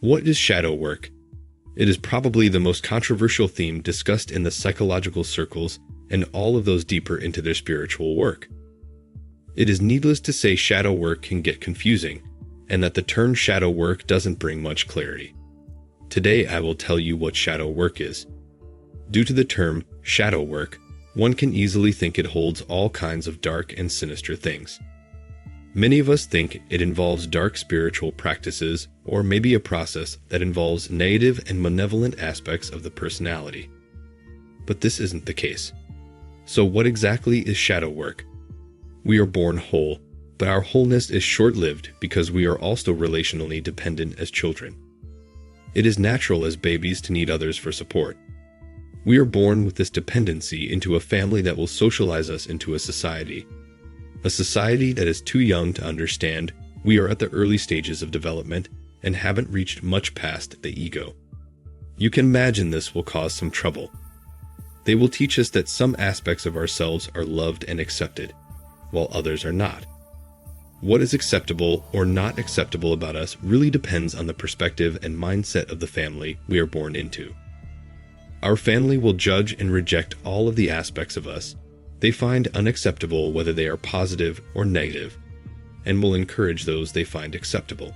What is shadow work? It is probably the most controversial theme discussed in the psychological circles and all of those deeper into their spiritual work. It is needless to say shadow work can get confusing, and that the term shadow work doesn't bring much clarity. Today I will tell you what shadow work is. Due to the term shadow work, one can easily think it holds all kinds of dark and sinister things. Many of us think it involves dark spiritual practices or maybe a process that involves negative and malevolent aspects of the personality. But this isn't the case. So what exactly is shadow work? We are born whole, but our wholeness is short-lived because we are also relationally dependent as children. It is natural as babies to need others for support. We are born with this dependency into a family that will socialize us into a society that is too young to understand we are at the early stages of development and haven't reached much past the ego. You can imagine this will cause some trouble. They will teach us that some aspects of ourselves are loved and accepted, while others are not. What is acceptable or not acceptable about us really depends on the perspective and mindset of the family we are born into. Our family will judge and reject all of the aspects of us they find unacceptable, whether they are positive or negative, and will encourage those they find acceptable.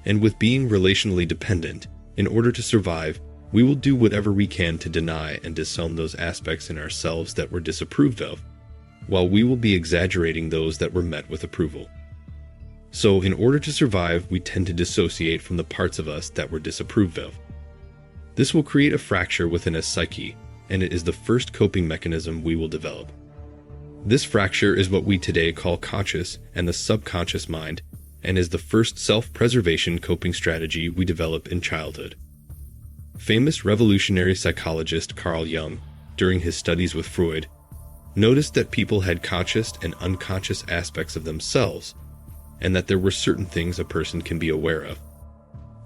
And with being relationally dependent, in order to survive, we will do whatever we can to deny and disown those aspects in ourselves that were disapproved of, while we will be exaggerating those that were met with approval. So, in order to survive, we tend to dissociate from the parts of us that were disapproved of. This will create a fracture within a psyche, and it is the first coping mechanism we will develop. This fracture is what we today call conscious and the subconscious mind, and is the first self-preservation coping strategy we develop in childhood. Famous revolutionary psychologist Carl Jung, during his studies with Freud, noticed that people had conscious and unconscious aspects of themselves, and that there were certain things a person can be aware of,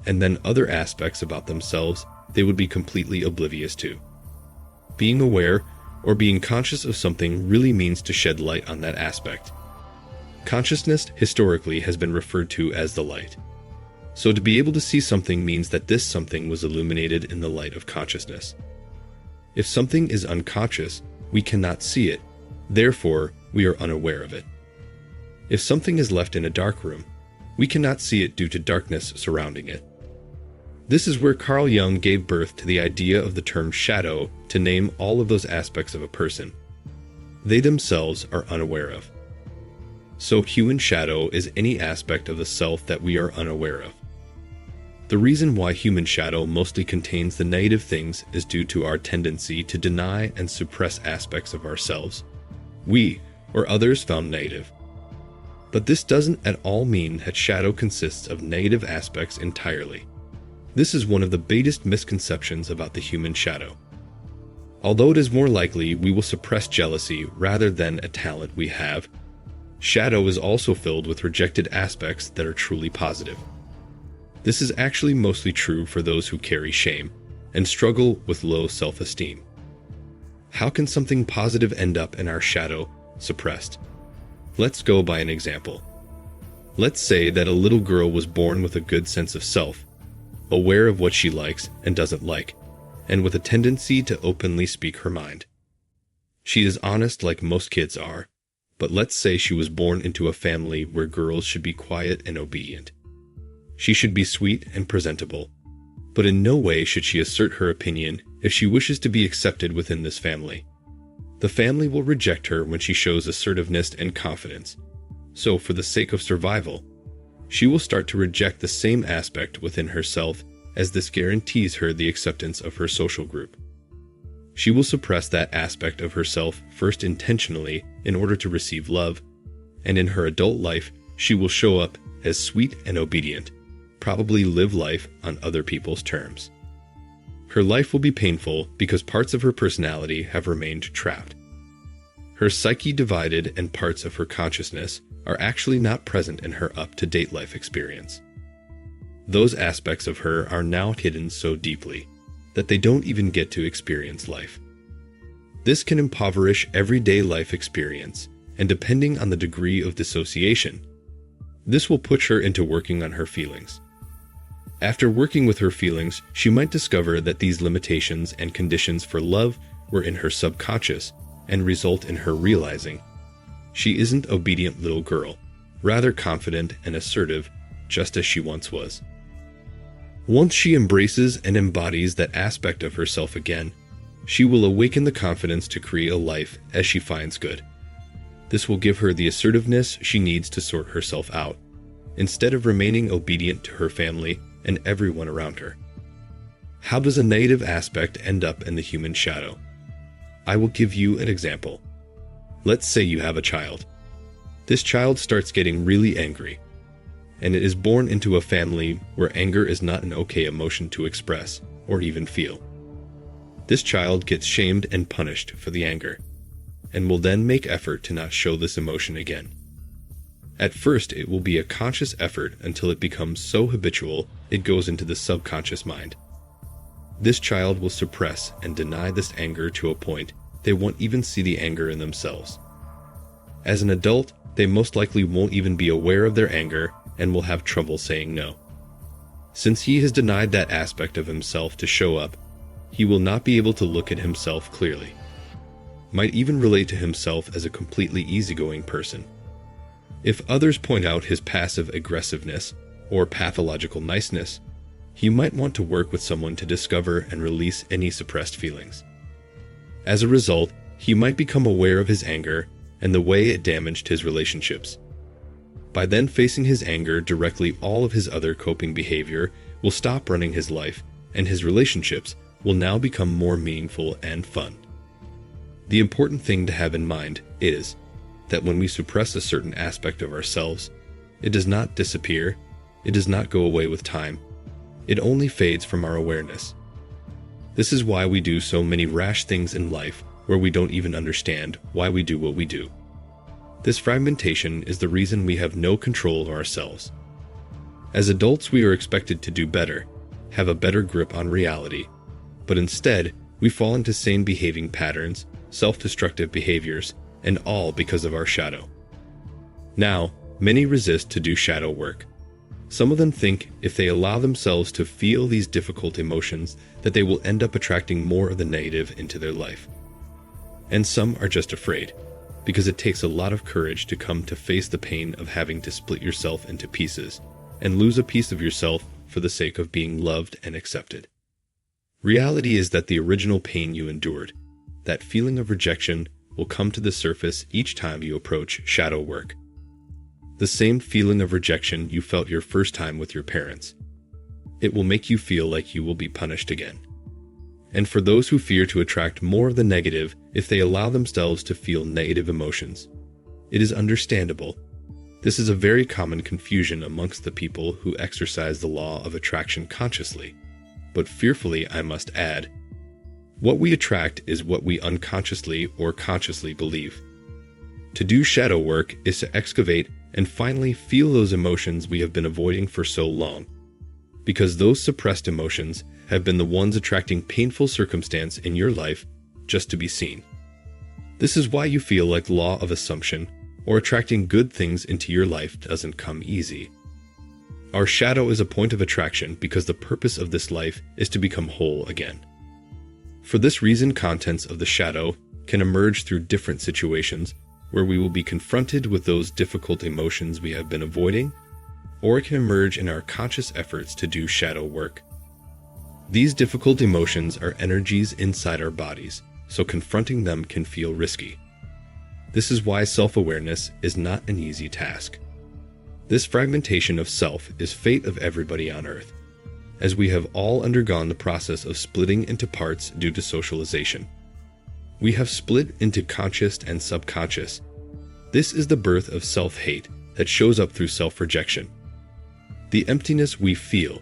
and then other aspects about themselves they would be completely oblivious to. Being aware or being conscious of something really means to shed light on that aspect. Consciousness historically has been referred to as the light. So to be able to see something means that this something was illuminated in the light of consciousness. If something is unconscious, we cannot see it, therefore we are unaware of it. If something is left in a dark room, we cannot see it due to darkness surrounding it. This is where Carl Jung gave birth to the idea of the term shadow to name all of those aspects of a person they themselves are unaware of. So human shadow is any aspect of the self that we are unaware of. The reason why human shadow mostly contains the negative things is due to our tendency to deny and suppress aspects of ourselves we or others found negative. But this doesn't at all mean that shadow consists of negative aspects entirely. This is one of the biggest misconceptions about the human shadow. Although it is more likely we will suppress jealousy rather than a talent we have, shadow is also filled with rejected aspects that are truly positive. This is actually mostly true for those who carry shame and struggle with low self-esteem. How can something positive end up in our shadow, suppressed? Let's go by an example. Let's say that a little girl was born with a good sense of self, aware of what she likes and doesn't like, and with a tendency to openly speak her mind. She is honest like most kids are, but let's say she was born into a family where girls should be quiet and obedient. She should be sweet and presentable, but in no way should she assert her opinion if she wishes to be accepted within this family. The family will reject her when she shows assertiveness and confidence, so for the sake of survival, she will start to reject the same aspect within herself as this guarantees her the acceptance of her social group. She will suppress that aspect of herself first intentionally in order to receive love, and in her adult life, she will show up as sweet and obedient, probably live life on other people's terms. Her life will be painful because parts of her personality have remained trapped. Her psyche divided and parts of her consciousness are actually not present in her up-to-date life experience. Those aspects of her are now hidden so deeply that they don't even get to experience life. This can impoverish everyday life experience, and depending on the degree of dissociation, this will push her into working on her feelings. After working with her feelings, she might discover that these limitations and conditions for love were in her subconscious and result in her realizing she isn't an obedient little girl, rather confident and assertive, just as she once was. Once she embraces and embodies that aspect of herself again, she will awaken the confidence to create a life as she finds good. This will give her the assertiveness she needs to sort herself out, instead of remaining obedient to her family and everyone around her. How does a negative aspect end up in the human shadow? I will give you an example. Let's say you have a child. This child starts getting really angry, and it is born into a family where anger is not an okay emotion to express or even feel. This child gets shamed and punished for the anger, and will then make effort to not show this emotion again. At first, it will be a conscious effort until it becomes so habitual it goes into the subconscious mind. This child will suppress and deny this anger to a point they won't even see the anger in themselves. As an adult, they most likely won't even be aware of their anger and will have trouble saying no. Since he has denied that aspect of himself to show up, he will not be able to look at himself clearly. Might even relate to himself as a completely easygoing person. If others point out his passive aggressiveness or pathological niceness, he might want to work with someone to discover and release any suppressed feelings. As a result, he might become aware of his anger and the way it damaged his relationships. By then facing his anger directly, all of his other coping behavior will stop running his life, and his relationships will now become more meaningful and fun. The important thing to have in mind is that when we suppress a certain aspect of ourselves, it does not disappear, it does not go away with time, it only fades from our awareness. This is why we do so many rash things in life where we don't even understand why we do what we do. This fragmentation is the reason we have no control of ourselves. As adults, we are expected to do better, have a better grip on reality, but instead, we fall into sane behaving patterns, self-destructive behaviors, and all because of our shadow. Now, many resist to do shadow work. Some of them think if they allow themselves to feel these difficult emotions that they will end up attracting more of the negative into their life. And some are just afraid, because it takes a lot of courage to come to face the pain of having to split yourself into pieces and lose a piece of yourself for the sake of being loved and accepted. Reality is that the original pain you endured, that feeling of rejection, will come to the surface each time you approach shadow work. The same feeling of rejection you felt your first time with your parents. It will make you feel like you will be punished again. And for those who fear to attract more of the negative if they allow themselves to feel negative emotions, it is understandable. This is a very common confusion amongst the people who exercise the law of attraction consciously, but fearfully, I must add. What we attract is what we unconsciously or consciously believe. To do shadow work is to excavate and finally feel those emotions we have been avoiding for so long, because those suppressed emotions have been the ones attracting painful circumstance in your life just to be seen. This is why you feel like law of assumption or attracting good things into your life doesn't come easy. Our shadow is a point of attraction because the purpose of this life is to become whole again. For this reason, contents of the shadow can emerge through different situations where we will be confronted with those difficult emotions we have been avoiding, or it can emerge in our conscious efforts to do shadow work. These difficult emotions are energies inside our bodies, so confronting them can feel risky. This is why self-awareness is not an easy task. This fragmentation of self is fate of everybody on earth, as we have all undergone the process of splitting into parts due to socialization. We have split into conscious and subconscious. This is the birth of self-hate that shows up through self-rejection. The emptiness we feel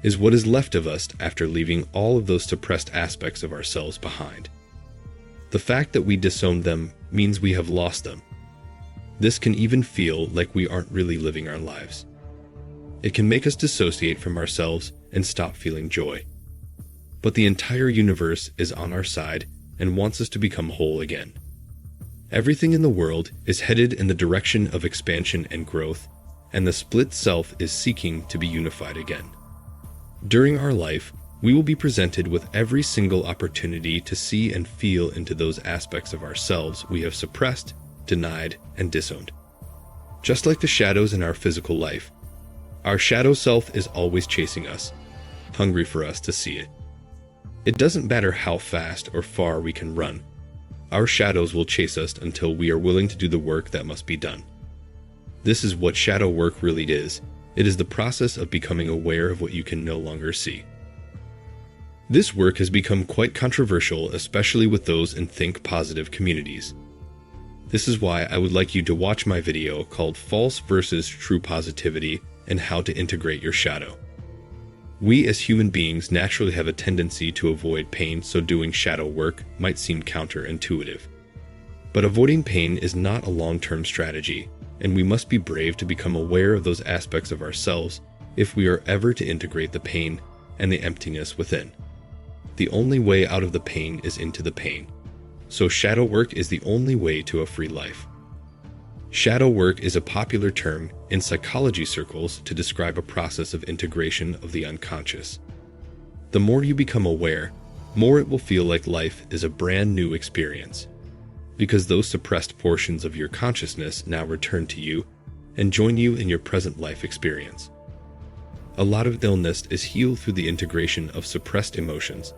is what is left of us after leaving all of those suppressed aspects of ourselves behind. The fact that we disowned them means we have lost them. This can even feel like we aren't really living our lives. It can make us dissociate from ourselves and stop feeling joy. But the entire universe is on our side and wants us to become whole again. Everything in the world is headed in the direction of expansion and growth, and the split self is seeking to be unified again. During our life, we will be presented with every single opportunity to see and feel into those aspects of ourselves we have suppressed, denied, and disowned. Just like the shadows in our physical life, our shadow self is always chasing us, hungry for us to see it. It doesn't matter how fast or far we can run. Our shadows will chase us until we are willing to do the work that must be done. This is what shadow work really is. It is the process of becoming aware of what you can no longer see. This work has become quite controversial, especially with those in think positive communities. This is why I would like you to watch my video called False versus True Positivity and How to Integrate Your Shadow. We as human beings naturally have a tendency to avoid pain, so doing shadow work might seem counterintuitive. But avoiding pain is not a long-term strategy, and we must be brave to become aware of those aspects of ourselves if we are ever to integrate the pain and the emptiness within. The only way out of the pain is into the pain. So shadow work is the only way to a free life. Shadow work is a popular term in psychology circles to describe a process of integration of the unconscious. The more you become aware, more it will feel like life is a brand new experience, because those suppressed portions of your consciousness now return to you and join you in your present life experience. A lot of illness is healed through the integration of suppressed emotions,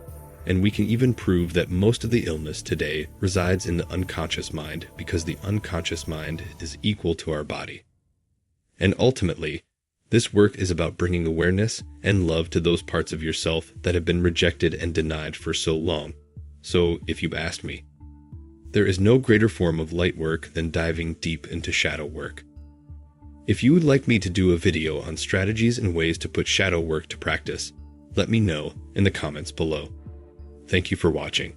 and we can even prove that most of the illness today resides in the unconscious mind, because the unconscious mind is equal to our body. And ultimately, this work is about bringing awareness and love to those parts of yourself that have been rejected and denied for so long. So, if you asked me, there is no greater form of light work than diving deep into shadow work. If you would like me to do a video on strategies and ways to put shadow work to practice, let me know in the comments below. Thank you for watching.